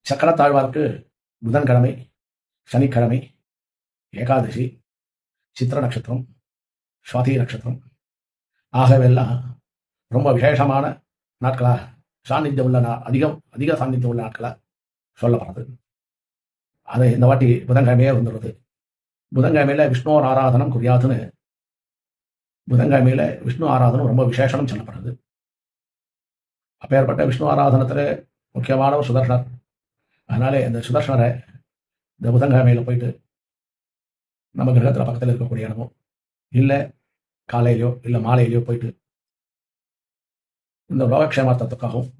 சக்கரத்தாழ்வாருக்கு புதன்கிழமை, சனிக்கிழமை, ஏகாதசி, சித்திர நட்சத்திரம், சுவாதி நட்சத்திரம் ஆகவெல்லாம் ரொம்ப விசேஷமான நாட்களாக சாநித்தியம் உள்ள அதிக சாநித்தியம் உள்ள நாட்களாக சொல்லப்படுறது. அது இந்த வாட்டி புதன்கிழமையே வந்துடுறது. புதன்கிழமையில விஷ்ணு ஆராதனம் குறியாதுன்னு புதன்கிழமையில விஷ்ணு ஆராதனம் ரொம்ப விசேஷம் சொல்லப்படுறது. அப்பேற்பட்ட விஷ்ணு ஆராதனத்தில் முக்கியமானவர் சுதர்ஷனர். அதனாலே இந்த சுதர்ஷனரை இந்த புதன்கிழமையில போயிட்டு நம்ம கிரகத்தில் பக்கத்தில் இருக்கக்கூடிய இடமோ இல்லை காலையிலையோ இல்லை மாலையிலையோ போயிட்டு இந்த லோகக்ஷேமார்த்தத்துக்காகவும்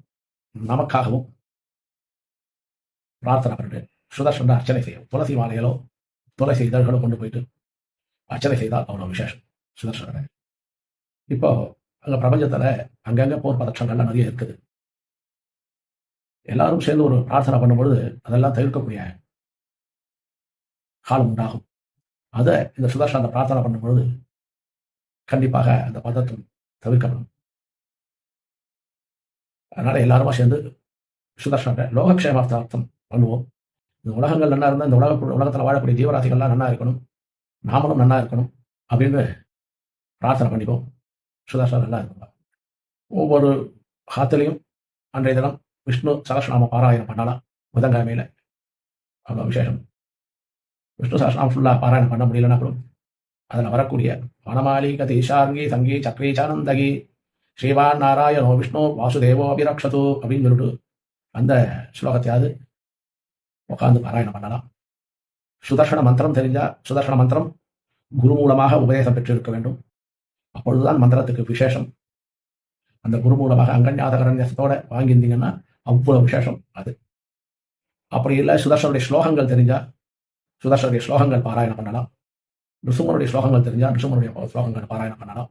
நமக்காகவும் பிரார்த்தனை பண்ணிட்டு சுதர்ஷன அர்ச்சனை செய்யும். துளசி மாலைகளோ துளசி இதழ்களோ கொண்டு போயிட்டு அர்ச்சனை செய்தால் அவ்வளோ விசேஷம் சுதர்ஷனரை. இப்போ அங்கே பிரபஞ்சத்தில் அங்கங்கே போர் பதற்றங்கள்லாம் நிறைய இருக்குது. எல்லாரும் சேர்ந்து ஒரு பிரார்த்தனை பண்ணும்பொழுது அதெல்லாம் தவிர்க்கக்கூடிய காலம் உண்டாகும். அதை இந்த சுதர்ஷன் அந்த பிரார்த்தனை பண்ணும்பொழுது கண்டிப்பாக அந்த பதற்றம் தவிர்க்கப்படும். அதனால எல்லாருமா சேர்ந்து சுதர்ஷன லோகக்ஷேமார்த்தார்த்தம் பண்ணுவோம். இந்த உலகங்கள் நல்லா இருந்தால் இந்த உலகத்தில் வாழக்கூடிய ஜீவராசிகள்லாம் நல்லா இருக்கணும், நாமளும் நல்லா இருக்கணும் அப்படின்னு பிரார்த்தனை பண்ணிப்போம். சுதர்ஷன் நல்லா இருக்கணும். ஒவ்வொரு காத்திலையும் அன்றைய தினம் விஷ்ணு சகஸ்ரநாம பாராயணம் பண்ணலாம். புதன்கிழமையில அவ்வளோ விசேஷம். விஷ்ணு சகஸ்ரநாமம் ஃபுல்லாக பாராயணம் பண்ண முடியலன்னா கூட அதில் வரக்கூடிய வனமாலி கதீஷார்கி சங்கி சக்ரீச்சானந்தகி ஸ்ரீவான் நாராயணோ விஷ்ணு வாசுதேவோ அபிரக்ஷது அப்படின்னு சொல்லிட்டு அந்த ஸ்லோகத்தையாவது உட்காந்து பாராயணம் பண்ணலாம். சுதர்ஷன மந்திரம் தெரிஞ்சால் சுதர்ஷன மந்திரம் குரு மூலமாக உபதேசம் பெற்றிருக்க வேண்டும். அப்பொழுதுதான் மந்திரத்துக்கு விசேஷம். அந்த குரு மூலமாக அங்கன்யாதகரண்யத்தோட வாங்கியிருந்தீங்கன்னா அவ்வளவு விசேஷம் அது. அப்படி இல்லை சுதர்ஷனுடைய ஸ்லோகங்கள் தெரிஞ்சால் சுதர்ஷனுடைய ஸ்லோகங்கள் பாராயணம் பண்ணலாம். நிருசிம்மனுடைய ஸ்லோகங்கள் தெரிஞ்சால் நிருசிம்மனுடைய ஸ்லோகங்கள் பாராயணம் பண்ணலாம்.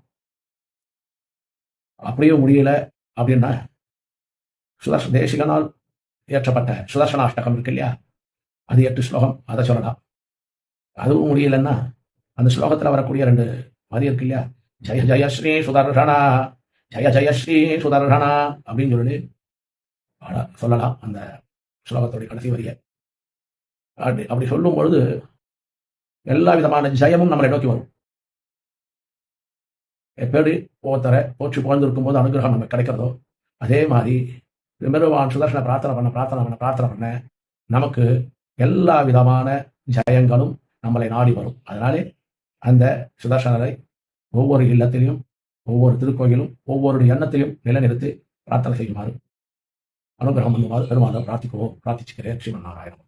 அப்படியும் முடியல அப்படின்னா சுதர்ஷ தேசிகனால் இயற்றப்பட்ட சுதர்ஷனாஷ்டகம் இருக்கு இல்லையா, அது 8 ஸ்லோகம், அதை சொல்லலாம். அதுவும் முடியலன்னா அந்த ஸ்லோகத்தில் வரக்கூடிய 2 மாதிரி இருக்கு இல்லையா, ஜெய ஜெயஸ்ரீ சுதர்ஷனா ஜெய ஜெயஸ்ரீ சுதர்ஷனா அப்படின்னு சொல்லி சொல்லலாம். அந்த ஸ்லோகத்துடைய கடைசி வரிய அப்படி சொல்லும் பொழுது எல்லா விதமான ஜெயமும் நம்மளை நோக்கி வரும். எப்படி ஒருத்தரை போற்றி புகழ்ந்திருக்கும் போது அனுகிரகம் நமக்கு கிடைக்கிறதோ அதே மாதிரி பெருமான் சுதர்ஷனை பிரார்த்தனை பண்ண நமக்கு எல்லா விதமான ஜெயங்களும் நம்மளை நாடி வரும். அதனாலே அந்த சுதர்ஷனரை ஒவ்வொரு இல்லத்திலையும் ஒவ்வொரு திருக்கோயிலும் ஒவ்வொரு எண்ணத்தையும் நிலைநிறுத்தி பிரார்த்தனை செய்யுமாறு அனுகிரகம் பண்ணுமாறு பெருமாள் பிரார்த்திச்சுக்கிறேன். ஸ்ரீமன் நாராயணன்.